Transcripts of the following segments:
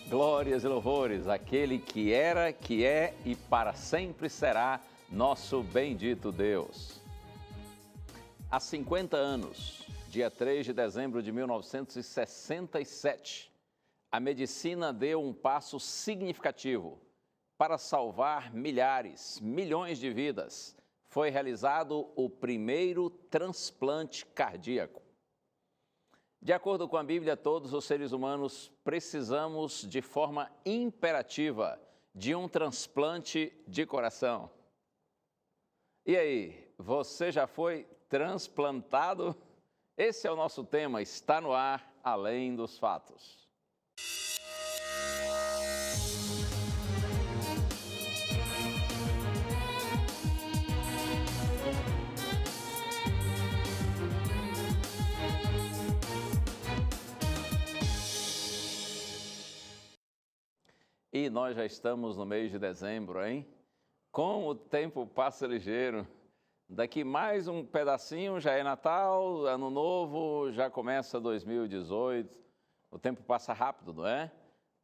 Glórias e louvores àquele que era, que é e para sempre será nosso bendito Deus. Há 50 anos, dia 3 de dezembro de 1967, a medicina deu um passo significativo para salvar milhares, milhões de vidas. Foi realizado o primeiro transplante cardíaco. De acordo com a Bíblia, todos os seres humanos precisamos, de forma imperativa, de um transplante de coração. E aí, você já foi transplantado? Esse é o nosso tema, está no ar, Além dos Fatos. E nós já estamos no mês de dezembro, hein? Como o tempo passa ligeiro. Daqui mais um pedacinho já é Natal, Ano Novo, já começa 2018. O tempo passa rápido, não é?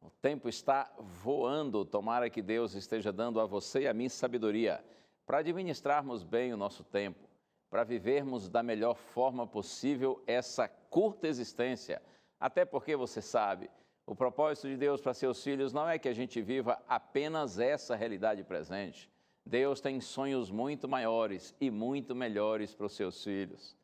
O tempo está voando. Tomara que Deus esteja dando a você e a mim sabedoria para administrarmos bem o nosso tempo, para vivermos da melhor forma possível essa curta existência. Até porque você sabe, o propósito de Deus para seus filhos não é que a gente viva apenas essa realidade presente. Deus tem sonhos muito maiores e muito melhores para os seus filhos.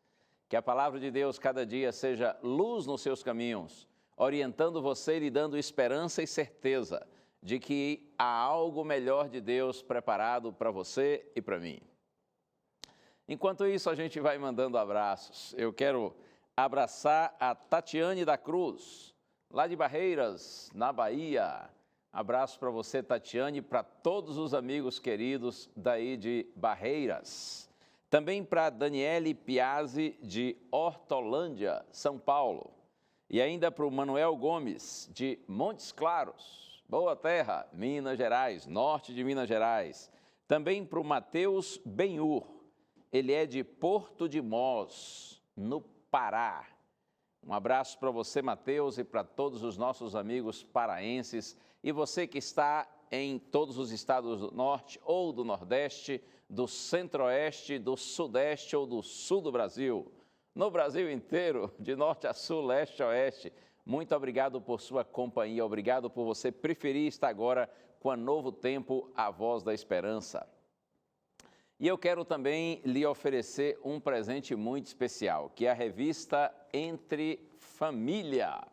Que a palavra de Deus cada dia seja luz nos seus caminhos, orientando você e lhe dando esperança e certeza de que há algo melhor de Deus preparado para você e para mim. Enquanto isso, a gente vai mandando abraços. Eu quero abraçar a Tatiane da Cruz, lá de Barreiras, na Bahia. Abraço para você, Tatiane, e para todos os amigos queridos daí de Barreiras. Também para Daniele Piazzi, de Hortolândia, São Paulo. E ainda para o Manuel Gomes, de Montes Claros, Boa Terra, Minas Gerais, norte de Minas Gerais. Também para o Matheus Benhur, ele é de Porto de Mós, no Pará. Um abraço para você, Matheus, e para todos os nossos amigos paraenses. E você que está em todos os estados do Norte ou do Nordeste, do Centro-Oeste, do Sudeste ou do Sul do Brasil. No Brasil inteiro, de Norte a Sul, Leste a Oeste. Muito obrigado por sua companhia. Obrigado por você preferir estar agora com a Novo Tempo, a Voz da Esperança. E eu quero também lhe oferecer um presente muito especial, que é a revista Entre Família.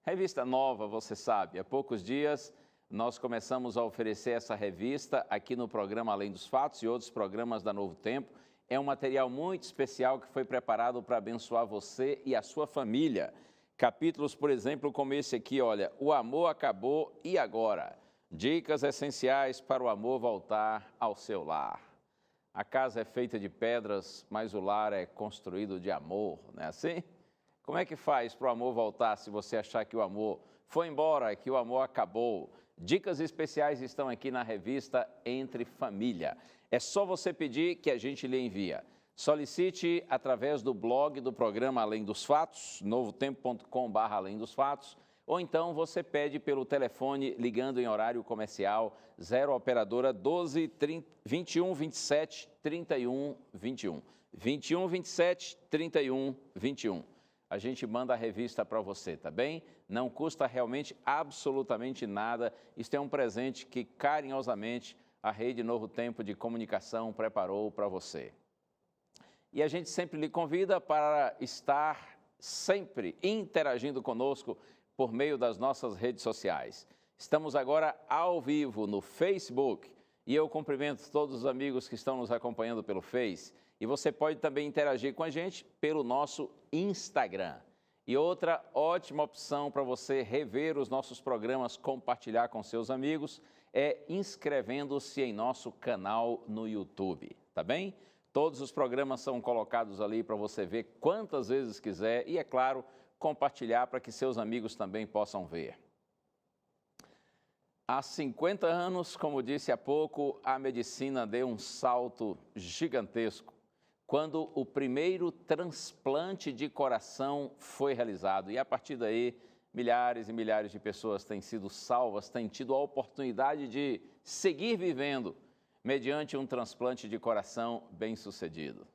Revista nova, você sabe. Há poucos dias nós começamos a oferecer essa revista aqui no programa Além dos Fatos e outros programas da Novo Tempo. É um material muito especial que foi preparado para abençoar você e a sua família. Capítulos, por exemplo, como esse aqui, olha, O Amor Acabou e Agora? Dicas essenciais para o amor voltar ao seu lar. A casa é feita de pedras, mas o lar é construído de amor, não é assim? Como é que faz para o amor voltar se você achar que o amor foi embora, que o amor acabou? Dicas especiais estão aqui na revista Entre Família. É só você pedir que a gente lhe envia. Solicite através do blog do programa Além dos Fatos, novotempo.com/Além dos Fatos, ou então você pede pelo telefone ligando em horário comercial 0 operadora 12 21 27 31 21. 21 27 31 21. A gente manda a revista para você, tá bem? Não custa realmente absolutamente nada. Isto é um presente que carinhosamente a Rede Novo Tempo de Comunicação preparou para você. E a gente sempre lhe convida para estar sempre interagindo conosco por meio das nossas redes sociais. Estamos agora ao vivo no Facebook e eu cumprimento todos os amigos que estão nos acompanhando pelo Face. E você pode também interagir com a gente pelo nosso Instagram. E outra ótima opção para você rever os nossos programas, compartilhar com seus amigos, é inscrevendo-se em nosso canal no YouTube, tá bem? Todos os programas são colocados ali para você ver quantas vezes quiser e, é claro, compartilhar para que seus amigos também possam ver. Há 50 anos, como disse há pouco, a medicina deu um salto gigantesco quando o primeiro transplante de coração foi realizado. E a partir daí, milhares e milhares de pessoas têm sido salvas, têm tido a oportunidade de seguir vivendo mediante um transplante de coração bem-sucedido.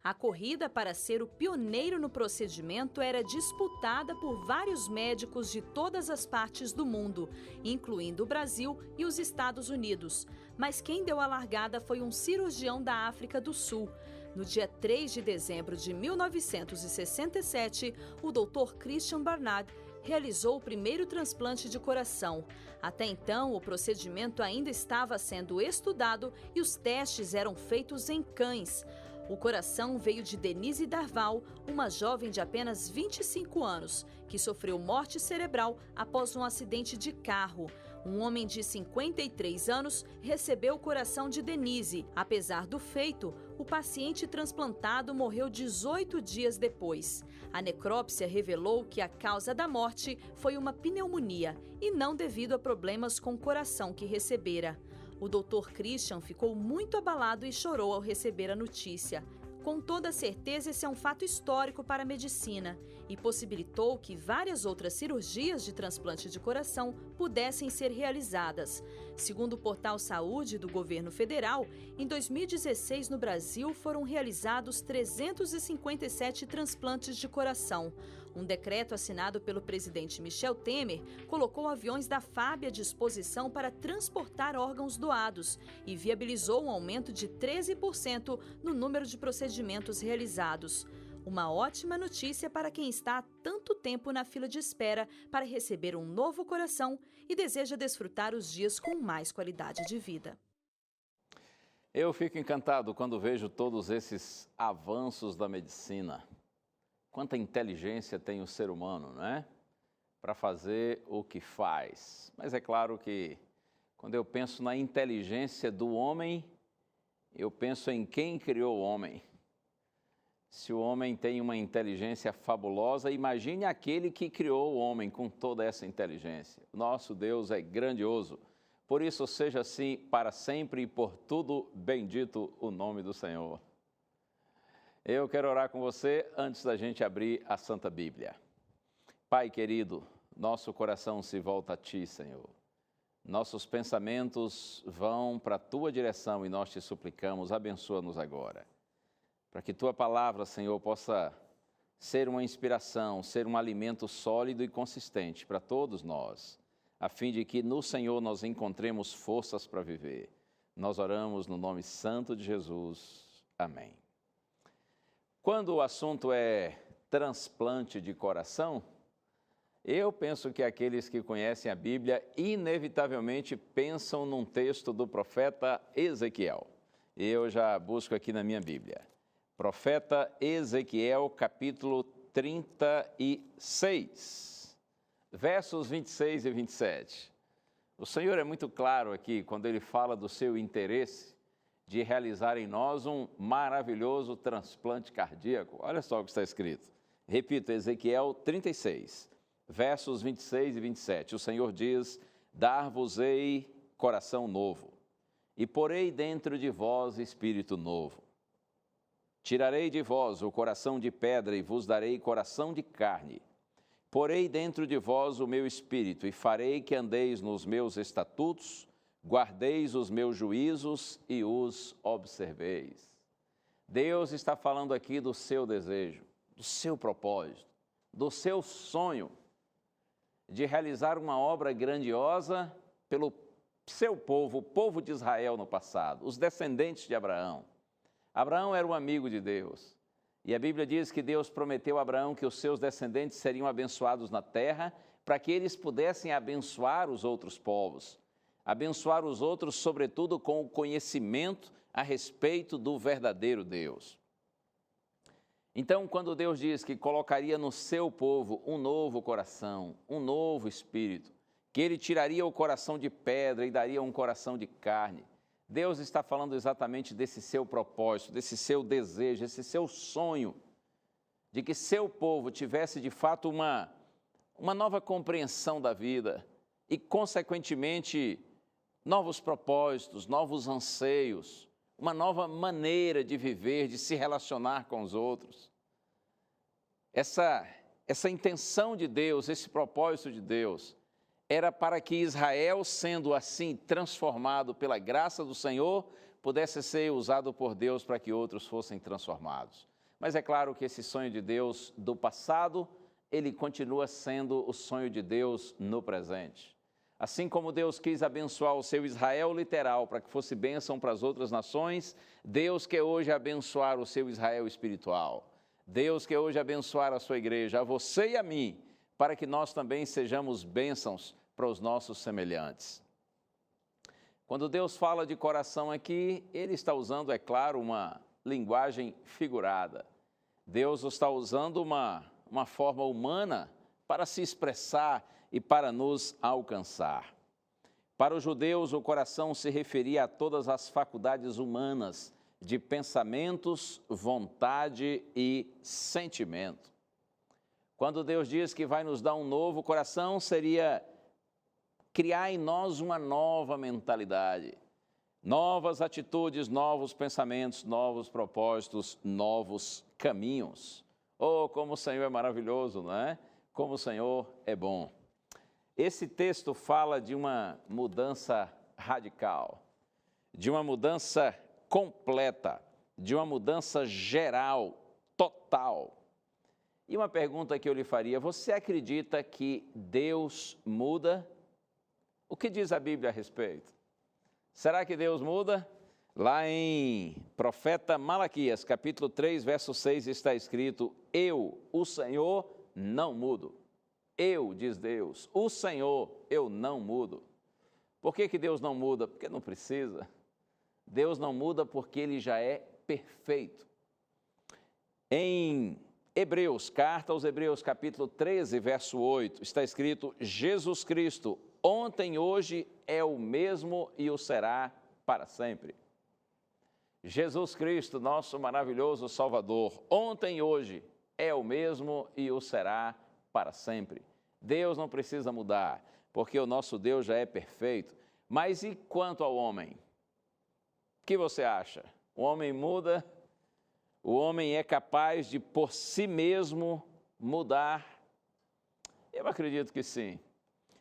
A corrida para ser o pioneiro no procedimento era disputada por vários médicos de todas as partes do mundo, incluindo o Brasil e os Estados Unidos. Mas quem deu a largada foi um cirurgião da África do Sul. No dia 3 de dezembro de 1967, o Dr. Christian Barnard realizou o primeiro transplante de coração. Até então, o procedimento ainda estava sendo estudado e os testes eram feitos em cães. O coração veio de Denise Darval, uma jovem de apenas 25 anos, que sofreu morte cerebral após um acidente de carro. Um homem de 53 anos recebeu o coração de Denise. Apesar do feito, o paciente transplantado morreu 18 dias depois. A necrópsia revelou que a causa da morte foi uma pneumonia e não devido a problemas com o coração que recebera. O Dr. Christian ficou muito abalado e chorou ao receber a notícia. Com toda certeza, esse é um fato histórico para a medicina e possibilitou que várias outras cirurgias de transplante de coração pudessem ser realizadas. Segundo o portal Saúde do governo federal, em 2016 no Brasil foram realizados 357 transplantes de coração. Um decreto assinado pelo presidente Michel Temer colocou aviões da FAB à disposição para transportar órgãos doados e viabilizou um aumento de 13% no número de procedimentos realizados. Uma ótima notícia para quem está há tanto tempo na fila de espera para receber um novo coração e deseja desfrutar os dias com mais qualidade de vida. Eu fico encantado quando vejo todos esses avanços da medicina. Quanta inteligência tem o ser humano, não é? Para fazer o que faz. Mas é claro que quando eu penso na inteligência do homem, eu penso em quem criou o homem. Se o homem tem uma inteligência fabulosa, imagine aquele que criou o homem com toda essa inteligência. Nosso Deus é grandioso. Por isso, seja assim para sempre e por tudo bendito o nome do Senhor. Eu quero orar com você antes da gente abrir a Santa Bíblia. Pai querido, nosso coração se volta a Ti, Senhor. Nossos pensamentos vão para a Tua direção e nós te suplicamos, abençoa-nos agora. Para que Tua palavra, Senhor, possa ser uma inspiração, ser um alimento sólido e consistente para todos nós, a fim de que no Senhor nós encontremos forças para viver. Nós oramos no nome santo de Jesus. Amém. Quando o assunto é transplante de coração, eu penso que aqueles que conhecem a Bíblia inevitavelmente pensam num texto do profeta Ezequiel. Eu já busco aqui na minha Bíblia. Profeta Ezequiel, capítulo 36, versos 26 e 27. O Senhor é muito claro aqui quando Ele fala do seu interesse de realizar em nós um maravilhoso transplante cardíaco. Olha só o que está escrito. Repito, Ezequiel 36, versos 26 e 27. O Senhor diz: dar-vos-ei coração novo, e porei dentro de vós espírito novo. Tirarei de vós o coração de pedra e vos darei coração de carne. Porei dentro de vós o meu espírito e farei que andeis nos meus estatutos, guardeis os meus juízos e os observeis. Deus está falando aqui do seu desejo, do seu propósito, do seu sonho de realizar uma obra grandiosa pelo seu povo, o povo de Israel no passado, os descendentes de Abraão. Abraão era um amigo de Deus. E a Bíblia diz que Deus prometeu a Abraão que os seus descendentes seriam abençoados na terra para que eles pudessem abençoar os outros povos. Abençoar os outros, sobretudo, com o conhecimento a respeito do verdadeiro Deus. Então, quando Deus diz que colocaria no seu povo um novo coração, um novo espírito, que Ele tiraria o coração de pedra e daria um coração de carne, Deus está falando exatamente desse seu propósito, desse seu desejo, esse seu sonho, de que seu povo tivesse de fato uma nova compreensão da vida e, consequentemente, novos propósitos, novos anseios, uma nova maneira de viver, de se relacionar com os outros. Essa essa intenção de Deus, esse propósito de Deus, era para que Israel, sendo assim transformado pela graça do Senhor, pudesse ser usado por Deus para que outros fossem transformados. Mas é claro que esse sonho de Deus do passado, ele continua sendo o sonho de Deus no presente. Assim como Deus quis abençoar o seu Israel literal para que fosse bênção para as outras nações, Deus quer hoje abençoar o seu Israel espiritual. Deus quer hoje abençoar a sua igreja, a você e a mim, para que nós também sejamos bênçãos para os nossos semelhantes. Quando Deus fala de coração aqui, Ele está usando, é claro, uma linguagem figurada. Deus está usando uma forma humana para se expressar e para nos alcançar. Para os judeus, o coração se referia a todas as faculdades humanas de pensamentos, vontade e sentimento. Quando Deus diz que vai nos dar um novo coração, seria criar em nós uma nova mentalidade, novas atitudes, novos pensamentos, novos propósitos, novos caminhos. Oh, como o Senhor é maravilhoso, não é? Como o Senhor é bom. Esse texto fala de uma mudança radical, de uma mudança completa, de uma mudança geral, total. E uma pergunta que eu lhe faria: você acredita que Deus muda? O que diz a Bíblia a respeito? Será que Deus muda? Lá em profeta Malaquias, capítulo 3, verso 6, está escrito: eu, o Senhor, não mudo. Eu, diz Deus, o Senhor, eu não mudo. Por que Deus não muda? Porque não precisa. Deus não muda porque Ele já é perfeito. Em Hebreus, carta aos Hebreus, capítulo 13, verso 8, está escrito: Jesus Cristo, ontem, hoje, é o mesmo e o será para sempre. Jesus Cristo, nosso maravilhoso Salvador, ontem e hoje, é o mesmo e o será para sempre. Deus não precisa mudar, porque o nosso Deus já é perfeito. Mas e quanto ao homem? O que você acha? O homem muda? O homem é capaz de, por si mesmo, mudar? Eu acredito que sim.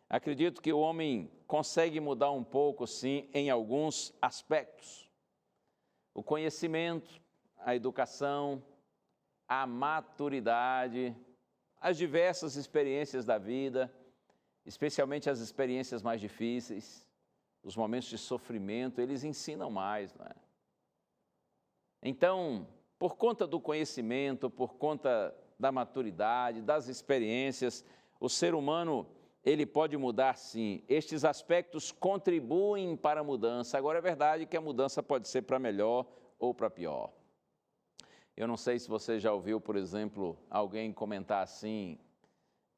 Acredito que o homem consegue mudar um pouco, sim, em alguns aspectos. O conhecimento, a educação, a maturidade, as diversas experiências da vida, especialmente as experiências mais difíceis, os momentos de sofrimento, eles ensinam mais, não é? Então, por conta do conhecimento, por conta da maturidade, das experiências, o ser humano, ele pode mudar sim. Estes aspectos contribuem para a mudança. Agora, é verdade que a mudança pode ser para melhor ou para pior. Eu não sei se você já ouviu, por exemplo, alguém comentar assim,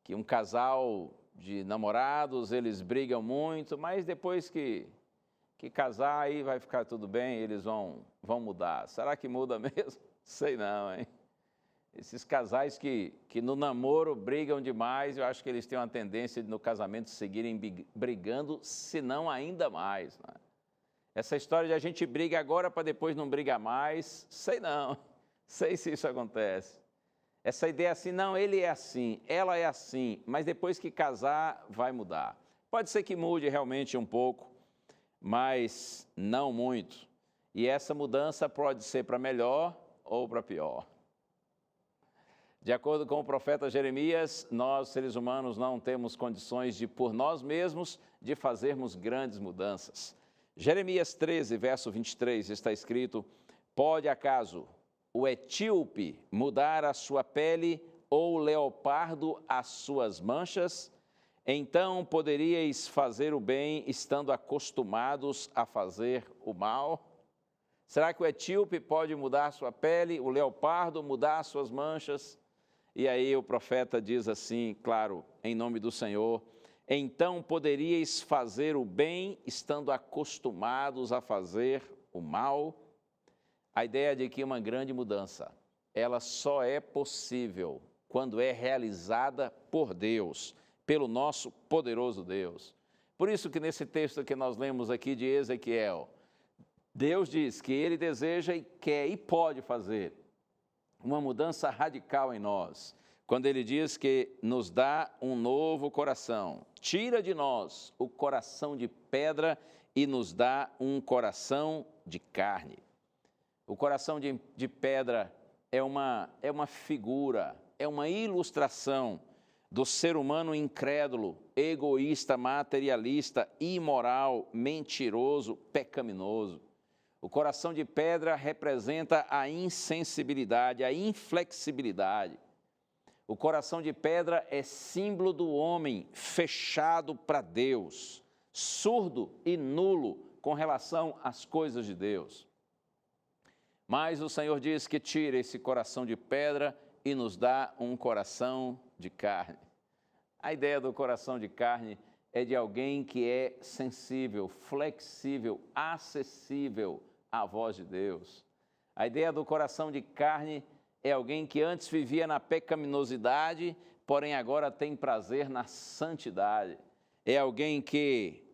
que um casal de namorados, eles brigam muito, mas depois que casar, aí vai ficar tudo bem, eles vão mudar. Será que muda mesmo? Sei não, hein? Esses casais que no namoro brigam demais, eu acho que eles têm uma tendência de no casamento seguirem brigando, se não ainda mais, né? Essa história de a gente briga agora para depois não brigar mais, sei não, sei se isso acontece. Essa ideia assim, não, ele é assim, ela é assim, mas depois que casar vai mudar. Pode ser que mude realmente um pouco, mas não muito. E essa mudança pode ser para melhor ou para pior. De acordo com o profeta Jeremias, nós, seres humanos, não temos condições de, por nós mesmos, de fazermos grandes mudanças. Jeremias 13, verso 23, está escrito: pode acaso o etíope mudar a sua pele ou o leopardo as suas manchas? Então poderíeis fazer o bem estando acostumados a fazer o mal? Será que o etíope pode mudar a sua pele, o leopardo mudar as suas manchas? E aí o profeta diz assim, claro, em nome do Senhor: então poderíeis fazer o bem estando acostumados a fazer o mal? A ideia de que uma grande mudança, ela só é possível quando é realizada por Deus, pelo nosso poderoso Deus. Por isso que nesse texto que nós lemos aqui de Ezequiel, Deus diz que Ele deseja e quer e pode fazer uma mudança radical em nós. quando ele diz que nos dá um novo coração. Tira de nós o coração de pedra e nos dá um coração de carne. O coração de pedra é uma figura, é uma ilustração do ser humano incrédulo, egoísta, materialista, imoral, mentiroso, pecaminoso. O coração de pedra representa a insensibilidade, a inflexibilidade. O coração de pedra é símbolo do homem fechado para Deus, surdo e nulo com relação às coisas de Deus. Mas o Senhor diz que tira esse coração de pedra e nos dá um coração de carne. A ideia do coração de carne é de alguém que é sensível, flexível, acessível à voz de Deus. A ideia do coração de carne é alguém que antes vivia na pecaminosidade, porém agora tem prazer na santidade. É alguém que,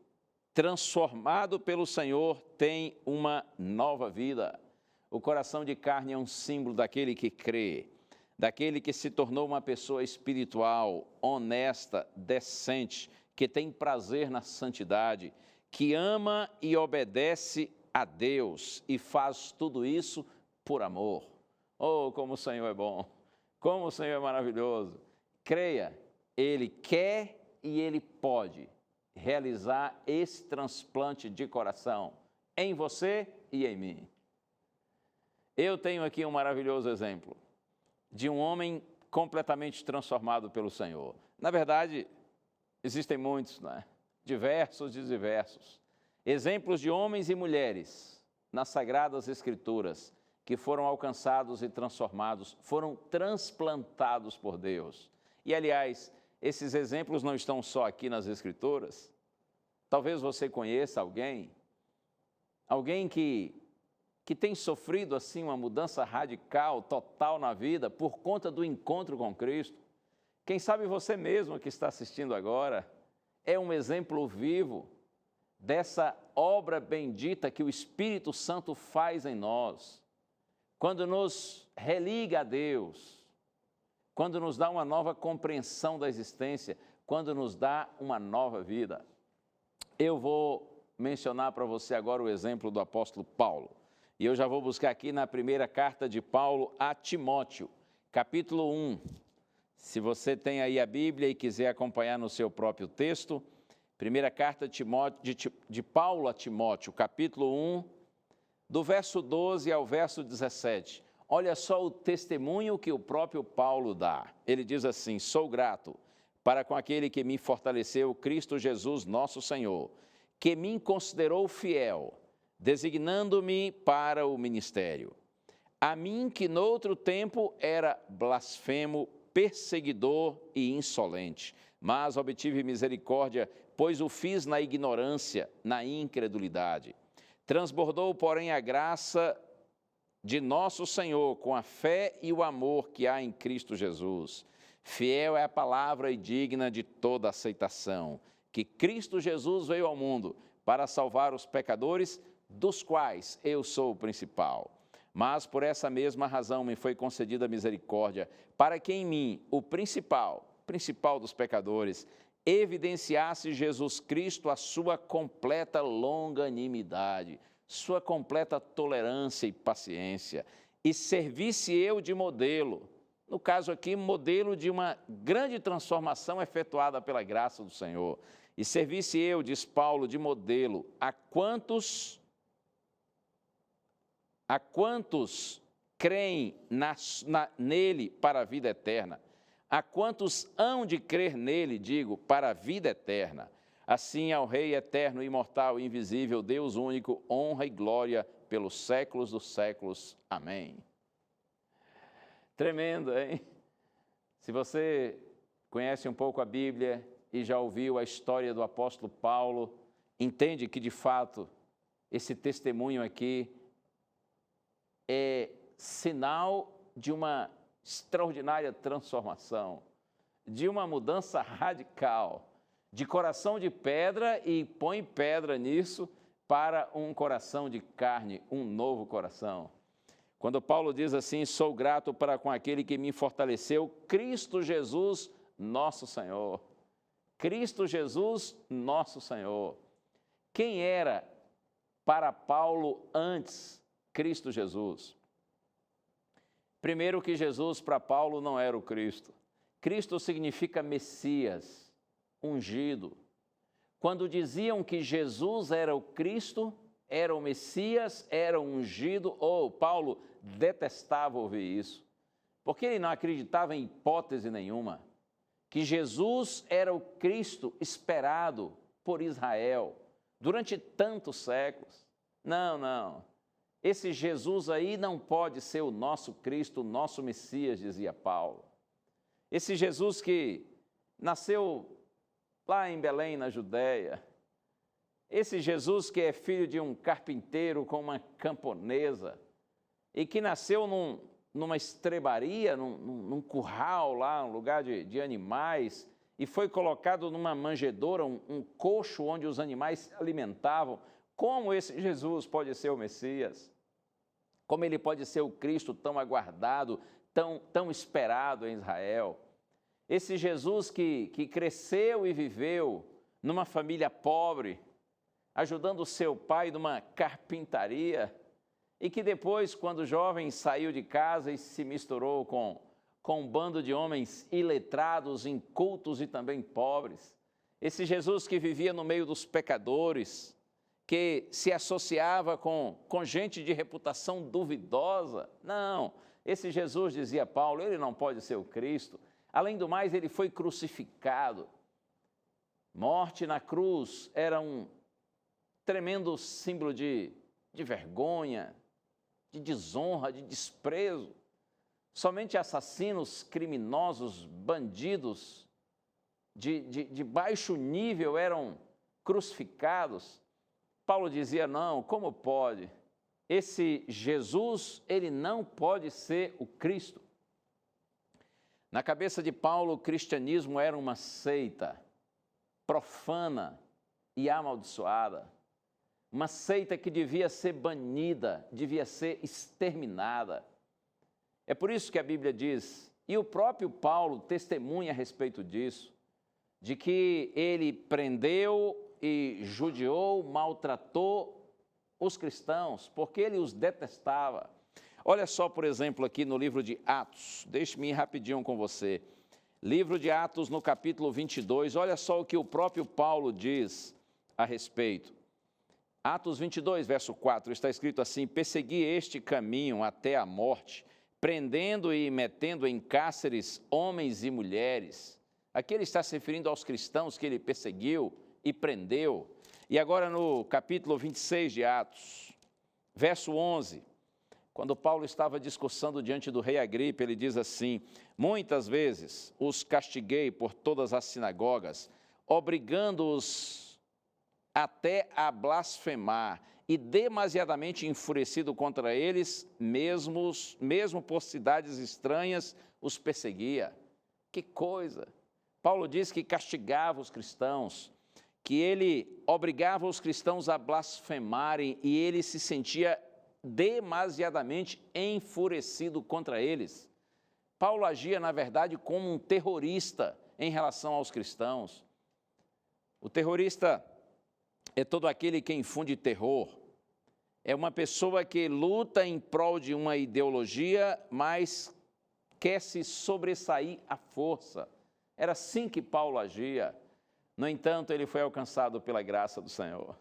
transformado pelo Senhor, tem uma nova vida. O coração de carne é um símbolo daquele que crê, daquele que se tornou uma pessoa espiritual, honesta, decente, que tem prazer na santidade, que ama e obedece a Deus e faz tudo isso por amor. Oh, como o Senhor é bom, como o Senhor é maravilhoso. Creia, Ele quer e Ele pode realizar esse transplante de coração em você e em mim. Eu tenho aqui um maravilhoso exemplo de um homem completamente transformado pelo Senhor. Na verdade, existem muitos, né? Diversos e diversos. Exemplos de homens e mulheres nas Sagradas Escrituras que foram alcançados e transformados, foram transplantados por Deus. E, aliás, esses exemplos não estão só aqui nas Escrituras. Talvez você conheça alguém que tem sofrido assim uma mudança radical, total na vida, por conta do encontro com Cristo. Quem sabe você mesmo que está assistindo agora é um exemplo vivo dessa obra bendita que o Espírito Santo faz em nós, quando nos religa a Deus, quando nos dá uma nova compreensão da existência, quando nos dá uma nova vida. Eu vou mencionar para você agora o exemplo do apóstolo Paulo. E eu já vou buscar aqui na primeira carta de Paulo a Timóteo, capítulo 1. Se você tem aí a Bíblia e quiser acompanhar no seu próprio texto, primeira carta de Paulo a Timóteo, capítulo 1, do verso 12 ao verso 17. Olha só o testemunho que o próprio Paulo dá. Ele diz assim: sou grato para com aquele que me fortaleceu, Cristo Jesus, nosso Senhor, que me considerou fiel, designando-me para o ministério. A mim que noutro tempo era blasfemo, perseguidor e insolente, mas obtive misericórdia, pois o fiz na ignorância, na incredulidade. Transbordou, porém, a graça de nosso Senhor com a fé e o amor que há em Cristo Jesus. Fiel é a palavra e digna de toda aceitação, que Cristo Jesus veio ao mundo para salvar os pecadores, dos quais eu sou o principal. Mas por essa mesma razão me foi concedida a misericórdia, para que em mim, o principal dos pecadores, evidenciasse Jesus Cristo a sua completa longanimidade, sua completa tolerância e paciência, e servisse eu de modelo, no caso aqui, modelo de uma grande transformação efetuada pela graça do Senhor, e servisse eu, diz Paulo, de modelo a quantos creem nele para a vida eterna, a quantos hão de crer nele, digo, para a vida eterna. Assim ao Rei eterno, imortal e invisível, Deus único, honra e glória pelos séculos dos séculos. Amém. Tremendo, hein? Se você conhece um pouco a Bíblia e já ouviu a história do apóstolo Paulo, entende que, de fato, esse testemunho aqui é sinal de uma extraordinária transformação, de uma mudança radical, de coração de pedra e põe pedra nisso para um coração de carne, um novo coração. Quando Paulo diz assim, sou grato para com aquele que me fortaleceu, Cristo Jesus, nosso Senhor. Cristo Jesus, nosso Senhor. Quem era para Paulo antes Cristo Jesus? Primeiro que Jesus para Paulo não era o Cristo. Cristo significa Messias, ungido. Quando diziam que Jesus era o Cristo, era o Messias, era o ungido, Paulo detestava ouvir isso, porque ele não acreditava em hipótese nenhuma que Jesus era o Cristo esperado por Israel durante tantos séculos. Não. Esse Jesus aí não pode ser o nosso Cristo, o nosso Messias, dizia Paulo. Esse Jesus que nasceu lá em Belém, na Judéia. Esse Jesus que é filho de um carpinteiro com uma camponesa e que nasceu numa estrebaria, num curral lá, um lugar de animais, e foi colocado numa manjedoura, um coxo onde os animais se alimentavam. Como esse Jesus pode ser o Messias? Como ele pode ser o Cristo tão aguardado, tão esperado em Israel? Esse Jesus que cresceu e viveu numa família pobre, ajudando o seu pai numa carpintaria, e que depois, quando jovem, saiu de casa e se misturou com um bando de homens iletrados, incultos e também pobres. Esse Jesus que vivia no meio dos pecadores, que se associava com gente de reputação duvidosa. Não, esse Jesus, dizia Paulo, ele não pode ser o Cristo. Além do mais, ele foi crucificado. Morte na cruz era um tremendo símbolo de vergonha, de desonra, de desprezo. Somente assassinos, criminosos, bandidos de baixo nível eram crucificados. Paulo dizia, não, como pode? Esse Jesus, ele não pode ser o Cristo. Na cabeça de Paulo, o cristianismo era uma seita profana e amaldiçoada. Uma seita que devia ser banida, devia ser exterminada. É por isso que a Bíblia diz, e o próprio Paulo testemunha a respeito disso, de que ele prendeu e judiou, maltratou os cristãos, porque ele os detestava. Olha só, por exemplo, aqui no livro de Atos, deixe-me ir rapidinho com você. Livro de Atos, no capítulo 22, olha só o que o próprio Paulo diz a respeito. Atos 22, verso 4, está escrito assim, persegui este caminho até a morte, prendendo e metendo em cárceres homens e mulheres. Aqui ele está se referindo aos cristãos que ele perseguiu e prendeu. E agora no capítulo 26 de Atos, verso 11, quando Paulo estava discursando diante do rei Agripa, ele diz assim, muitas vezes os castiguei por todas as sinagogas, obrigando-os até a blasfemar, e demasiadamente enfurecido contra eles, mesmo por cidades estranhas, os perseguia. Que coisa! Paulo diz que castigava os cristãos, que ele obrigava os cristãos a blasfemarem, e ele se sentia demasiadamente enfurecido contra eles. Paulo agia, na verdade, como um terrorista em relação aos cristãos. O terrorista é todo aquele que infunde terror. É uma pessoa que luta em prol de uma ideologia, mas quer se sobressair à força. Era assim que Paulo agia. No entanto, ele foi alcançado pela graça do Senhor.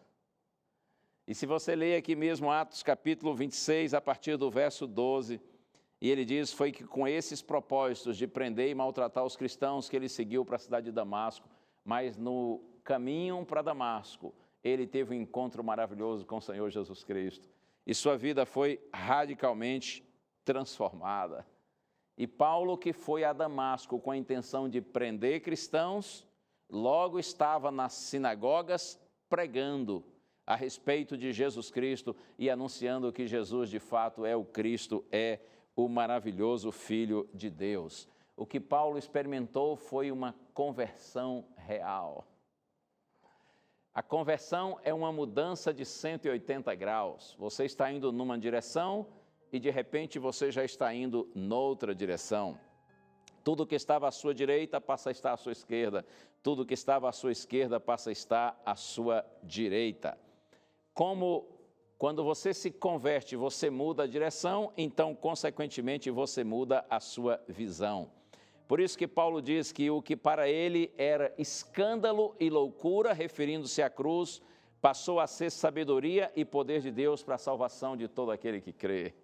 E se você ler aqui mesmo Atos capítulo 26, a partir do verso 12, e ele diz, foi que com esses propósitos de prender e maltratar os cristãos que ele seguiu para a cidade de Damasco, mas no caminho para Damasco, ele teve um encontro maravilhoso com o Senhor Jesus Cristo. E sua vida foi radicalmente transformada. E Paulo, que foi a Damasco com a intenção de prender cristãos, logo estava nas sinagogas pregando a respeito de Jesus Cristo e anunciando que Jesus de fato é o Cristo, é o maravilhoso Filho de Deus. O que Paulo experimentou foi uma conversão real. A conversão é uma mudança de 180 graus. Você está indo numa direção e de repente você já está indo noutra direção. Tudo que estava à sua direita passa a estar à sua esquerda. Tudo que estava à sua esquerda passa a estar à sua direita. Como quando você se converte, você muda a direção, então, consequentemente, você muda a sua visão. Por isso que Paulo diz que o que para ele era escândalo e loucura, referindo-se à cruz, passou a ser sabedoria e poder de Deus para a salvação de todo aquele que crê.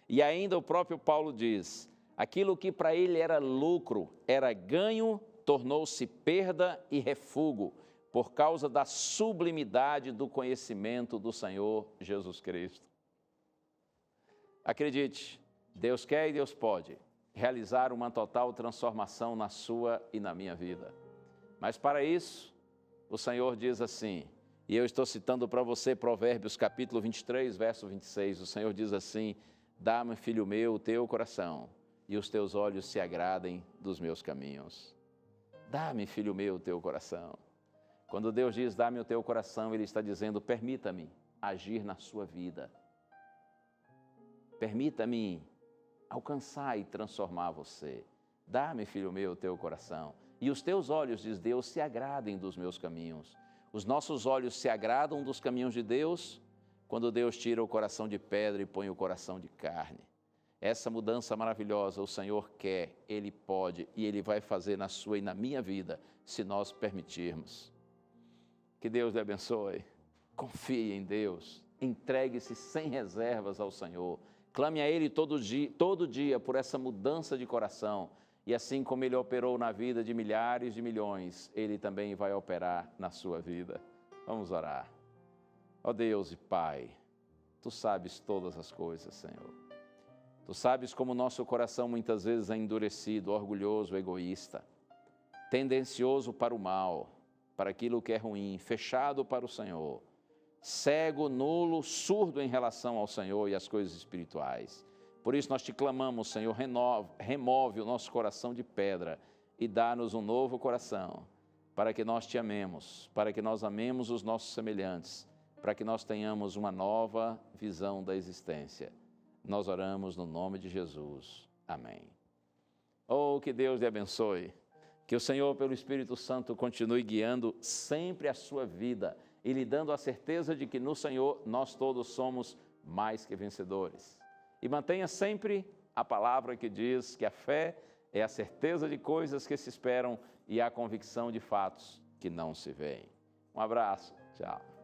E ainda o próprio Paulo diz, aquilo que para ele era lucro, era ganho, tornou-se perda e refúgio, por causa da sublimidade do conhecimento do Senhor Jesus Cristo. Acredite, Deus quer e Deus pode realizar uma total transformação na sua e na minha vida. Mas para isso, o Senhor diz assim, e eu estou citando para você Provérbios capítulo 23, verso 26, o Senhor diz assim, dá-me, filho meu, o teu coração, e os teus olhos se agradem dos meus caminhos. Dá-me, filho meu, o teu coração. Quando Deus diz, dá-me o teu coração, Ele está dizendo, permita-me agir na sua vida. Permita-me alcançar e transformar você. Dá-me, filho meu, o teu coração. E os teus olhos, diz Deus, se agradem dos meus caminhos. Os nossos olhos se agradam dos caminhos de Deus quando Deus tira o coração de pedra e põe o coração de carne. Essa mudança maravilhosa o Senhor quer, Ele pode e Ele vai fazer na sua e na minha vida, se nós permitirmos. Que Deus lhe abençoe. Confie em Deus. Entregue-se sem reservas ao Senhor. Clame a Ele todo dia por essa mudança de coração. E assim como Ele operou na vida de milhares de milhões, Ele também vai operar na sua vida. Vamos orar. Ó Deus e Pai, Tu sabes todas as coisas, Senhor. Tu sabes como o nosso coração muitas vezes é endurecido, orgulhoso, egoísta, tendencioso para o mal, para aquilo que é ruim, fechado para o Senhor, cego, nulo, surdo em relação ao Senhor e às coisas espirituais. Por isso nós te clamamos, Senhor, remove o nosso coração de pedra e dá-nos um novo coração, para que nós te amemos, para que nós amemos os nossos semelhantes, para que nós tenhamos uma nova visão da existência. Nós oramos no nome de Jesus. Amém. Oh, que Deus lhe abençoe. Que o Senhor, pelo Espírito Santo, continue guiando sempre a sua vida e lhe dando a certeza de que no Senhor nós todos somos mais que vencedores. E mantenha sempre a palavra que diz que a fé é a certeza de coisas que se esperam e a convicção de fatos que não se veem. Um abraço. Tchau.